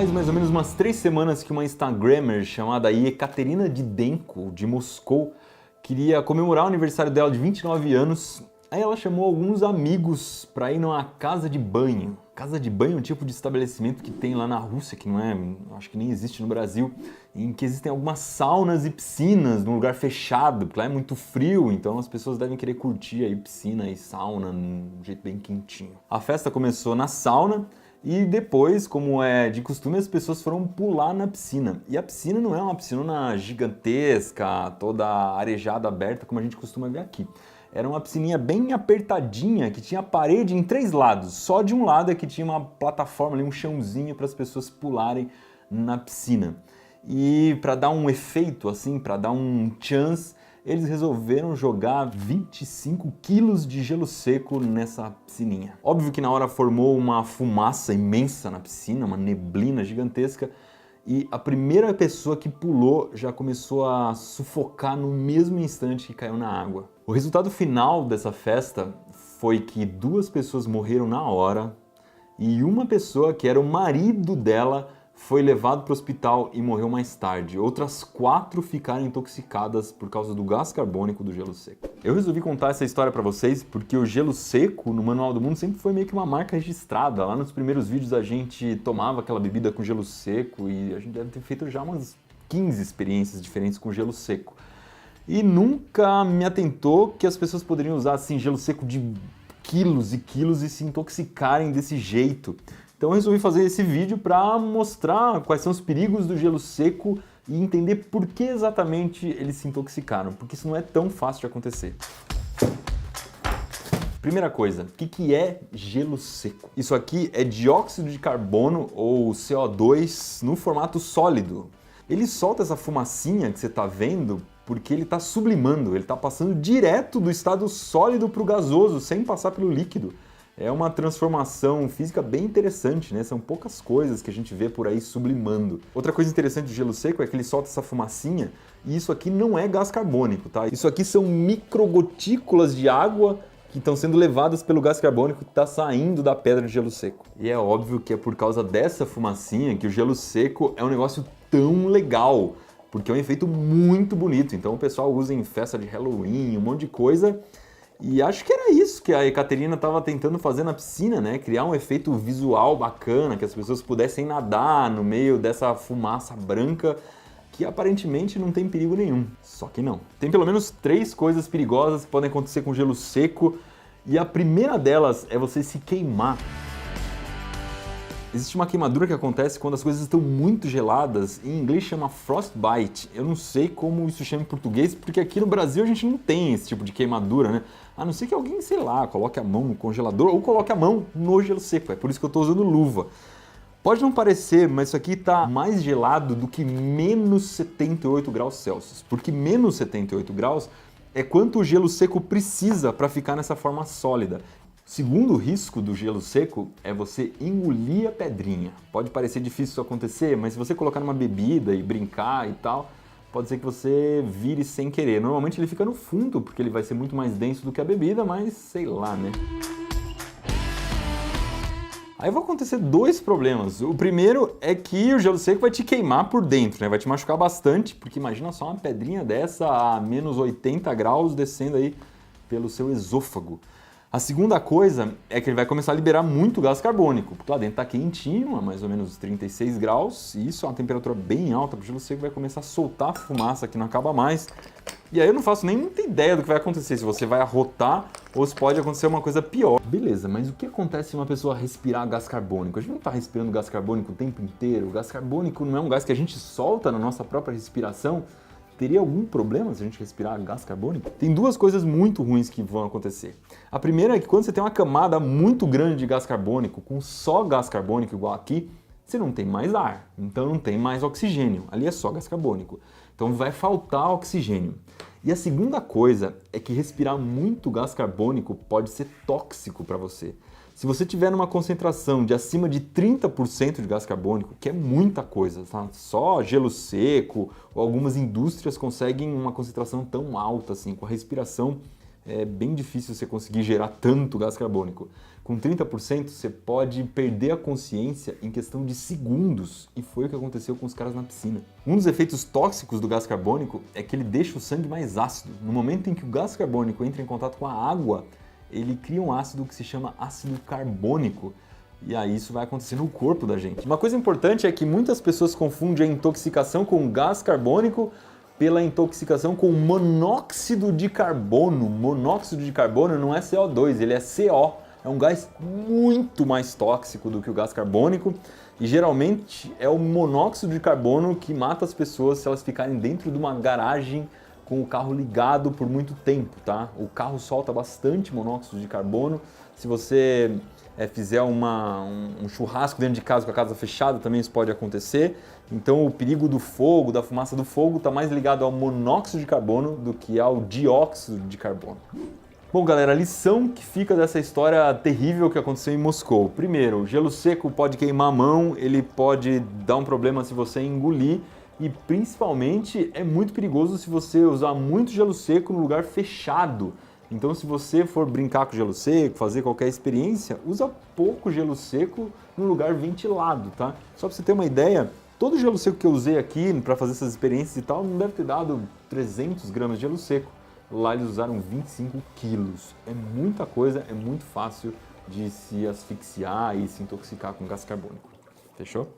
Faz mais ou menos umas 3 semanas que uma Instagrammer chamada Ekaterina Didenko, de Moscou, queria comemorar o aniversário dela de 29 anos. Aí ela chamou alguns amigos para ir numa casa de banho. Casa de banho é um tipo de estabelecimento que tem lá na Rússia, que não é, acho que nem existe no Brasil, em que existem algumas saunas e piscinas num lugar fechado, porque lá é muito frio, então as pessoas devem querer curtir aí piscina e sauna num jeito bem quentinho. A festa começou na sauna e depois, como é de costume, as pessoas foram pular na piscina. E a piscina não é uma piscina gigantesca, toda arejada, aberta, como a gente costuma ver aqui. Era uma piscininha bem apertadinha, que tinha parede em 3 lados. Só de um lado é que tinha uma plataforma ali, um chãozinho para as pessoas pularem na piscina. E para dar um efeito assim, para dar um chance, eles resolveram jogar 25 quilos de gelo seco nessa piscininha. Óbvio que na hora formou uma fumaça imensa na piscina, uma neblina gigantesca, e a primeira pessoa que pulou já começou a sufocar no mesmo instante que caiu na água. O resultado final dessa festa foi que 2 pessoas morreram na hora e uma pessoa, que era o marido dela, foi levado para o hospital e morreu mais tarde. Outras 4 ficaram intoxicadas por causa do gás carbônico do gelo seco. Eu resolvi contar essa história para vocês porque o gelo seco no Manual do Mundo sempre foi meio que uma marca registrada. Lá nos primeiros vídeos a gente tomava aquela bebida com gelo seco e a gente deve ter feito já umas 15 experiências diferentes com gelo seco. E nunca me atentou que as pessoas poderiam usar assim gelo seco de quilos e quilos e se intoxicarem desse jeito. Então eu resolvi fazer esse vídeo para mostrar quais são os perigos do gelo seco e entender por que exatamente eles se intoxicaram, porque isso não é tão fácil de acontecer. Primeira coisa, o que é gelo seco? Isso aqui é dióxido de carbono, ou CO2, no formato sólido. Ele solta essa fumacinha que você está vendo porque ele está sublimando, ele está passando direto do estado sólido para o gasoso, sem passar pelo líquido. É uma transformação física bem interessante, né? São poucas coisas que a gente vê por aí sublimando. Outra coisa interessante do gelo seco é que ele solta essa fumacinha e isso aqui não é gás carbônico, tá? Isso aqui são microgotículas de água que estão sendo levadas pelo gás carbônico que está saindo da pedra de gelo seco. E é óbvio que é por causa dessa fumacinha que o gelo seco é um negócio tão legal, porque é um efeito muito bonito. Então o pessoal usa em festa de Halloween, um monte de coisa. E acho que era isso que a Ekaterina estava tentando fazer na piscina, né? Criar um efeito visual bacana, que as pessoas pudessem nadar no meio dessa fumaça branca que aparentemente não tem perigo nenhum. Só que não. Tem pelo menos 3 coisas perigosas que podem acontecer com gelo seco e a primeira delas é você se queimar. Existe uma queimadura que acontece quando as coisas estão muito geladas, em inglês chama frostbite. Eu não sei como isso chama em português, porque aqui no Brasil a gente não tem esse tipo de queimadura, né? A não ser que alguém, sei lá, coloque a mão no congelador ou coloque a mão no gelo seco. É por isso que eu estou usando luva. Pode não parecer, mas isso aqui está mais gelado do que menos 78 graus Celsius, porque menos 78 graus é quanto o gelo seco precisa para ficar nessa forma sólida. Segundo risco do gelo seco é você engolir a pedrinha. Pode parecer difícil isso acontecer, mas se você colocar numa bebida e brincar e tal, pode ser que você vire sem querer. Normalmente ele fica no fundo, porque ele vai ser muito mais denso do que a bebida, mas sei lá, né? Aí vão acontecer 2 problemas. O primeiro é que o gelo seco vai te queimar por dentro, né? Vai te machucar bastante, porque imagina só uma pedrinha dessa a menos 80 graus descendo aí pelo seu esôfago. A segunda coisa é que ele vai começar a liberar muito gás carbônico, porque lá dentro está quentinho, a mais ou menos 36 graus, e isso é uma temperatura bem alta, o gelo seco vai começar a soltar fumaça que não acaba mais. E aí eu não faço nem muita ideia do que vai acontecer, se você vai arrotar ou se pode acontecer uma coisa pior. Beleza, mas o que acontece se uma pessoa respirar gás carbônico? A gente não está respirando gás carbônico o tempo inteiro, o gás carbônico não é um gás que a gente solta na nossa própria respiração. Teria algum problema se a gente respirar gás carbônico? Tem 2 coisas muito ruins que vão acontecer. A primeira é que quando você tem uma camada muito grande de gás carbônico, com só gás carbônico igual aqui, você não tem mais ar, então não tem mais oxigênio. Ali é só gás carbônico. Então vai faltar oxigênio. E a segunda coisa é que respirar muito gás carbônico pode ser tóxico para você. Se você tiver numa concentração de acima de 30% de gás carbônico, que é muita coisa, tá? Só gelo seco ou algumas indústrias conseguem uma concentração tão alta assim, com a respiração é bem difícil você conseguir gerar tanto gás carbônico. Com 30% você pode perder a consciência em questão de segundos, e foi o que aconteceu com os caras na piscina. Um dos efeitos tóxicos do gás carbônico é que ele deixa o sangue mais ácido. No momento em que o gás carbônico entra em contato com a água, ele cria um ácido que se chama ácido carbônico. E aí isso vai acontecer no corpo da gente. Uma coisa importante é que muitas pessoas confundem a intoxicação com gás carbônico pela intoxicação com monóxido de carbono. Monóxido de carbono não é CO2, ele é CO. É um gás muito mais tóxico do que o gás carbônico e geralmente é o monóxido de carbono que mata as pessoas se elas ficarem dentro de uma garagem com o carro ligado por muito tempo, tá? O carro solta bastante monóxido de carbono. Se você fizer um churrasco dentro de casa com a casa fechada, também isso pode acontecer. Então o perigo do fogo, da fumaça do fogo, está mais ligado ao monóxido de carbono do que ao dióxido de carbono. Bom, galera, a lição que fica dessa história terrível que aconteceu em Moscou. Primeiro, o gelo seco pode queimar a mão, ele pode dar um problema se você engolir e, principalmente, é muito perigoso se você usar muito gelo seco no lugar fechado. Então, se você for brincar com gelo seco, fazer qualquer experiência, usa pouco gelo seco no lugar ventilado, tá? Só para você ter uma ideia, todo o gelo seco que eu usei aqui para fazer essas experiências e tal, não deve ter dado 300 gramas de gelo seco. Lá eles usaram 25 quilos. É muita coisa, é muito fácil de se asfixiar e se intoxicar com gás carbônico. Fechou?